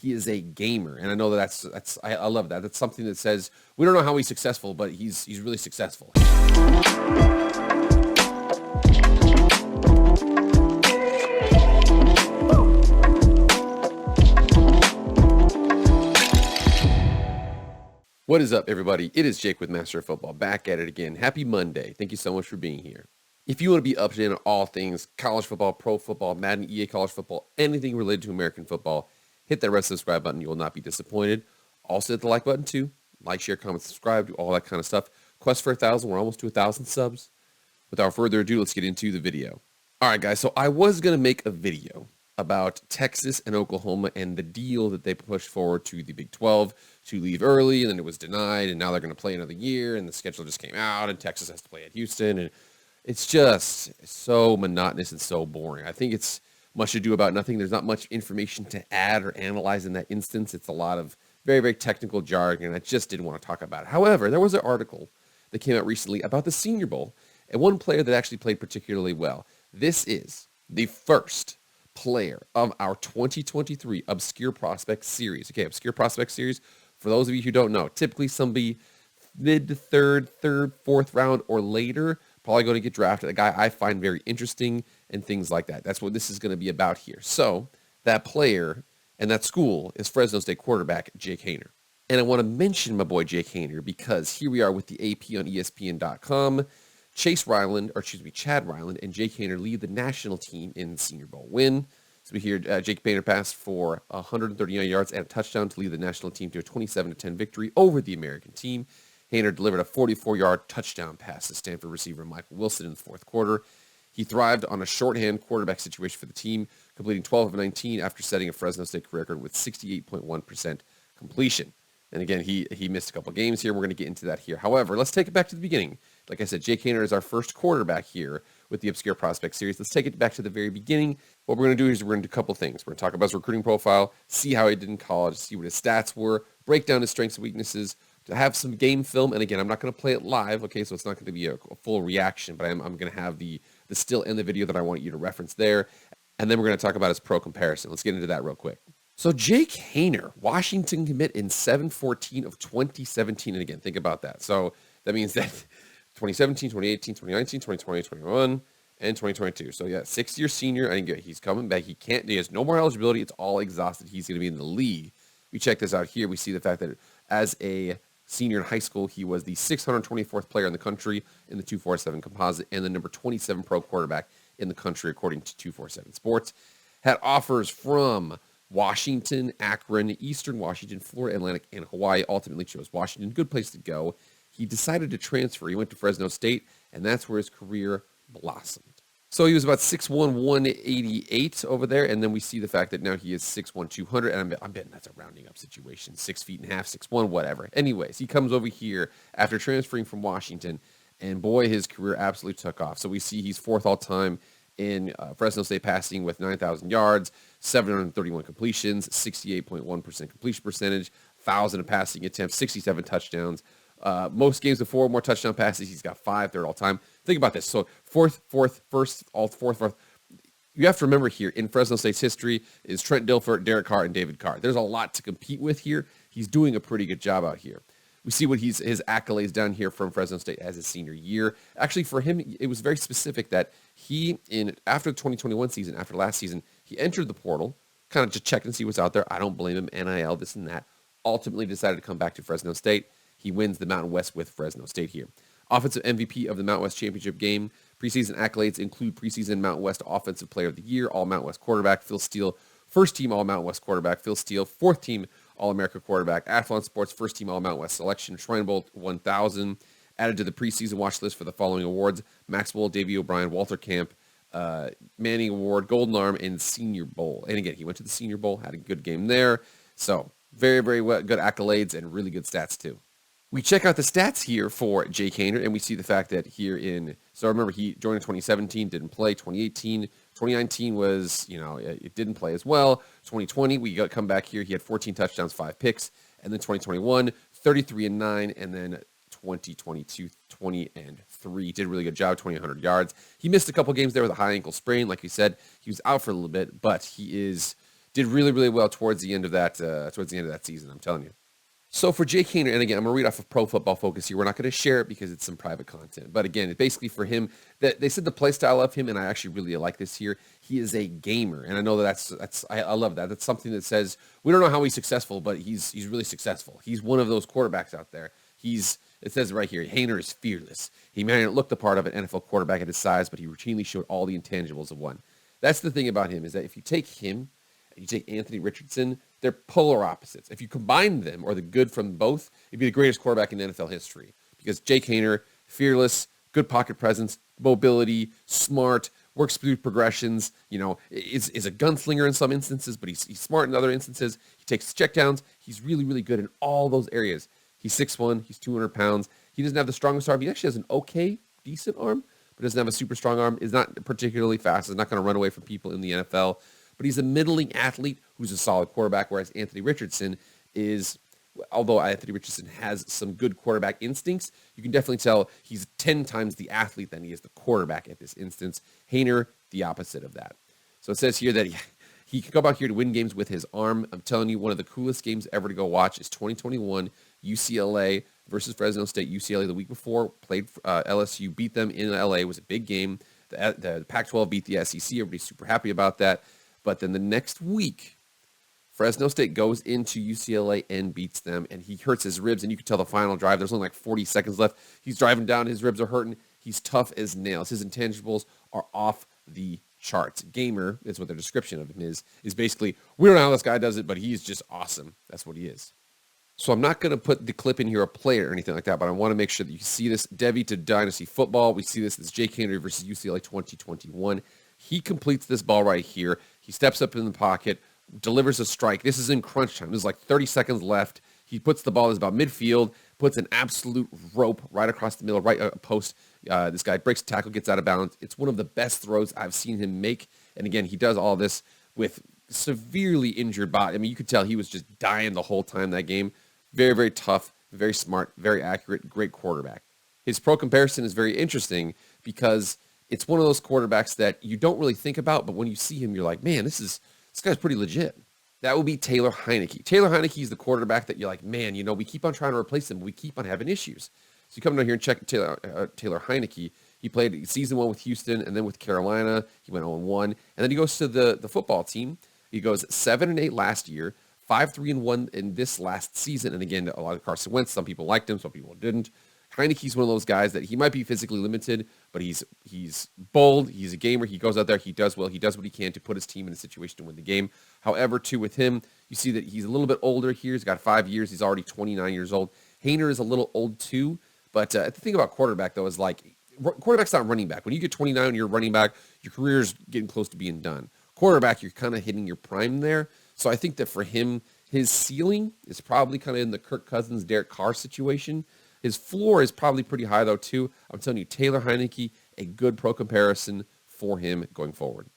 he is a gamer. And I know I love that. That's something that says we don't know how he's successful, but he's really successful. What is up, everybody? It is Jake with Master of Football, back at it again. Happy Monday. Thank you so much for being here. If you want to be up to date on all things college football, pro football, Madden, EA college football, anything related to American football, hit that red subscribe button. You will not be disappointed. Also hit the like button too. Like, share, comment, subscribe, do all that kind of stuff. Quest for 1,000. We're almost to 1,000 subs. Without further ado, let's get into the video. All right, guys. So I was going to make a video about Texas and Oklahoma and the deal that they pushed forward to the Big 12 to leave early, and then it was denied, and now they're going to play another year, and the schedule just came out, and Texas has to play at Houston, and it's just so monotonous and so boring. I think it's much ado about nothing. There's not much information to add or analyze in that instance. It's a lot of very, very technical jargon, and I just didn't want to talk about it. However, there was an article that came out recently about the Senior Bowl, and one player that actually played particularly well. This is the first player of our 2023 Obscure Prospect Series. Okay, Obscure Prospect Series, for those of you who don't know, typically somebody mid to third, fourth round or later, probably going to get drafted. A guy I find very interesting and things like that. That's what this is going to be about here. So that player and that school is Fresno State quarterback Jake Haener. And I want to mention my boy Jake Haener because here we are with the AP on ESPN.com. Chad Ryland and Jake Haener lead the national team in the Senior Bowl win. So we hear Jake Haener passed for 139 yards and a touchdown to lead the national team to a 27-10 victory over the American team. Haener delivered a 44-yard touchdown pass to Stanford receiver Michael Wilson in the fourth quarter. He thrived on a shorthand quarterback situation for the team, completing 12 of 19 after setting a Fresno State career record with 68.1% completion. And again, he missed a couple games here. We're going to get into that here. However, let's take it back to the beginning. Like I said, Jake Haener is our first quarterback here with the Obscure Prospect Series. Let's take it back to the very beginning. What we're going to do is we're going to do a couple things. We're going to talk about his recruiting profile, see how he did in college, see what his stats were, break down his strengths and weaknesses, to have some game film. And again, I'm not going to play it live, okay, so it's not going to be a full reaction, but I'm going to have the still in the video that I want you to reference there. And then we're going to talk about his pro comparison. Let's get into that real quick. So Jake Haener, Washington commit in 7/14 of 2017. And again, think about that. So that means that 2017, 2018, 2019, 2020, 2021, and 2022. So yeah, 6-year senior. I think he's coming back. He has no more eligibility. It's all exhausted. He's going to be in the league. We check this out here. We see the fact that as a senior in high school, he was the 624th player in the country in the 247 composite and the number 27 pro quarterback in the country, according to 247 Sports. Had offers from Washington, Akron, Eastern Washington, Florida Atlantic, and Hawaii. Ultimately chose Washington. Good place to go. He decided to transfer. He went to Fresno State, and that's where his career blossomed. So he was about 6'1", 188 over there, and then we see the fact that now he is 6'1", 200, and I'm betting that's a rounding up situation, 6 feet and a half, 6'1", whatever. Anyways, he comes over here after transferring from Washington, and boy, his career absolutely took off. So we see he's fourth all-time in Fresno State passing with 9,000 yards, 731 completions, 68.1% completion percentage, 1,000 of passing attempts, 67 touchdowns. Most games before, more touchdown passes. He's got 5, third all time. Think about this. So fourth. You have to remember here in Fresno State's history is Trent Dilfer, Derek Carr, and David Carr. There's a lot to compete with here. He's doing a pretty good job out here. We see what his accolades down here from Fresno State as his senior year. Actually, for him, it was very specific that after the 2021 season, after last season, he entered the portal, kind of to check and see what's out there. I don't blame him. NIL, this and that. Ultimately decided to come back to Fresno State. He wins the Mountain West with Fresno State here. Offensive MVP of the Mountain West Championship game. Preseason accolades include preseason Mountain West Offensive Player of the Year, All Mountain West quarterback, Phil Steele, first team All Mountain West quarterback, Phil Steele, fourth team All-America quarterback, Athlon Sports first team All Mountain West selection, Shrine Bowl 1000, added to the preseason watch list for the following awards: Max Bowl, Davey O'Brien, Walter Camp, Manning Award, Golden Arm, and Senior Bowl. And again, he went to the Senior Bowl, had a good game there. So very, very good accolades and really good stats too. We check out the stats here for Jake Haener, and we see the fact that so remember, he joined in 2017, didn't play. 2019 was, it didn't play as well. 2020, we come back here. He had 14 touchdowns, 5 picks. And then 2021, 33-9. And then 2022, 20-3. Did a really good job, 2,100 yards. He missed a couple games there with a high ankle sprain. Like we said, he was out for a little bit, but he is Did really, really well towards the end of that season, I'm telling you. So for Jake Haener, and again, I'm gonna read off of Pro Football Focus here. We're not gonna share it because it's some private content. But again, it's basically for him that they said the play style of him, and I actually really like this here. He is a gamer, and I know I love that. That's something that says we don't know how he's successful, but he's really successful. He's one of those quarterbacks out there. It says right here, Haener is fearless. He may not look the part of an NFL quarterback at his size, but he routinely showed all the intangibles of one. That's the thing about him, is that if you take him and you take Anthony Richardson, they're polar opposites. If you combine them, or the good from both, it'd be the greatest quarterback in NFL history. Because Jake Haener, fearless, good pocket presence, mobility, smart, works through progressions, is a gunslinger in some instances, but he's smart in other instances. He takes checkdowns. He's really, really good in all those areas. He's 6'1", he's 200 pounds. He doesn't have the strongest arm. He actually has an okay, decent arm, but doesn't have a super strong arm. Is not particularly fast. Is not going to run away from people in the NFL. But he's a middling athlete who's a solid quarterback, whereas Anthony Richardson is, although Anthony Richardson has some good quarterback instincts, you can definitely tell he's 10 times the athlete than he is the quarterback at this instance. Haener, the opposite of that. So it says here that he can come out here to win games with his arm. I'm telling you, one of the coolest games ever to go watch is 2021 UCLA versus Fresno State. UCLA the week before played LSU, beat them in LA. It was a big game. The Pac-12 beat the SEC. Everybody's super happy about that. But then the next week, Fresno State goes into UCLA and beats them, and he hurts his ribs, and you can tell the final drive. There's only like 40 seconds left. He's driving down. His ribs are hurting. He's tough as nails. His intangibles are off the charts. Gamer is what their description of him is basically, we don't know how this guy does it, but he's just awesome. That's what he is. So I'm not going to put the clip in here, a player or anything like that, but I want to make sure that you see this. Debbie to Dynasty Football. We see this as Jake Haener versus UCLA 2021. He completes this ball right here. He steps up in the pocket, delivers a strike. This is in crunch time. There's like 30 seconds left. He puts the ball, is about midfield, puts an absolute rope right across the middle, right post. This guy breaks tackle, gets out of bounds. It's one of the best throws I've seen him make. And again, he does all this with severely injured body. I mean, you could tell he was just dying the whole time that game. Very, very tough, very smart, very accurate, great quarterback. His pro comparison is very interesting because it's one of those quarterbacks that you don't really think about, but when you see him, you're like, man, this guy's pretty legit. That would be Taylor Heineke. Taylor Heineke is the quarterback that you're like, man, we keep on trying to replace him, but we keep on having issues. So you come down here and check Taylor Heineke. He played season 1 with Houston and then with Carolina. He went 0-1. And then he goes to the football team. He goes 7-8 last year, 5-3-1 in this last season. And again, a lot of Carson Wentz. Some people liked him, some people didn't. Heineke's one of those guys that he might be physically limited, but he's bold. He's a gamer. He goes out there. He does well. He does what he can to put his team in a situation to win the game. However, too, with him, you see that he's a little bit older here. He's got 5 years. He's already 29 years old. Haener is a little old, too. But the thing about quarterback, though, is like quarterback's not running back. When you get 29 and you're running back, your career's getting close to being done. Quarterback, you're kind of hitting your prime there. So I think that for him, his ceiling is probably kind of in the Kirk Cousins, Derek Carr situation. His floor is probably pretty high, though, too. I'm telling you, Taylor Heineke, a good pro comparison for him going forward.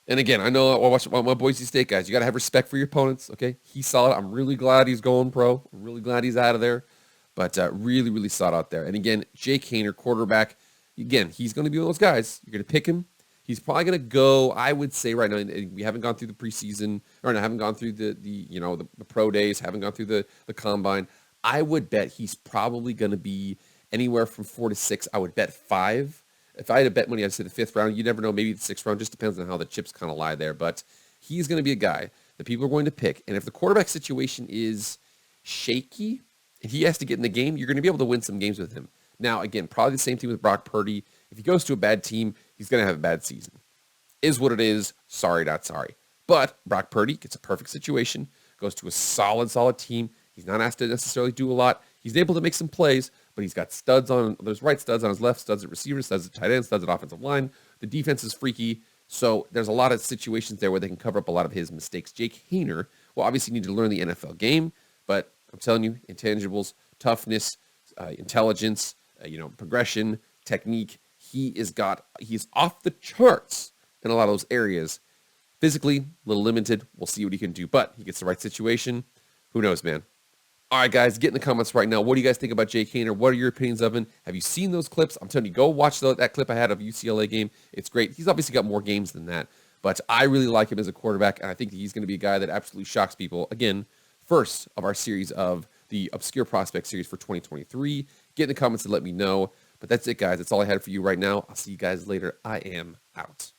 And again, I know I watch my Boise State guys. You got to have respect for your opponents, okay? He saw it. I'm really glad he's going pro. I'm really glad he's out of there. But really, really sought out there. And again, Jake Haener, quarterback. Again, he's going to be one of those guys. You're going to pick him. He's probably going to go, I would say right now, we haven't gone through the preseason, or no, haven't gone through the pro days, haven't gone through the combine. I would bet he's probably going to be anywhere from 4 to 6. I would bet 5. If I had to bet money, I'd say the 5th round. You never know, maybe the 6th round. Just depends on how the chips kind of lie there. But he's going to be a guy that people are going to pick. And if the quarterback situation is shaky and he has to get in the game, you're going to be able to win some games with him. Now, again, probably the same thing with Brock Purdy. If he goes to a bad team, he's going to have a bad season. Is what it is. Sorry, not sorry. But Brock Purdy gets a perfect situation, goes to a solid team. He's not asked to necessarily do a lot. He's able to make some plays, but he's got there's right studs on his left, studs at receiver, studs at tight end, studs at offensive line. The defense is freaky. So there's a lot of situations there where they can cover up a lot of his mistakes. Jake Haener will obviously need to learn the NFL game, but I'm telling you, intangibles, toughness, intelligence, progression, technique. He's off the charts in a lot of those areas. Physically, a little limited. We'll see what he can do, but he gets the right situation. Who knows, man? All right, guys, get in the comments right now. What do you guys think about Jake Haener? What are your opinions of him? Have you seen those clips? I'm telling you, go watch that clip I had of UCLA game. It's great. He's obviously got more games than that, But I really like him as a quarterback, and I think he's going to be a guy that absolutely shocks people. Again, first of our series of the Obscure Prospect series for 2023. Get in the comments and let me know. But that's it, guys. That's all I had for you right now. I'll see you guys later. I am out.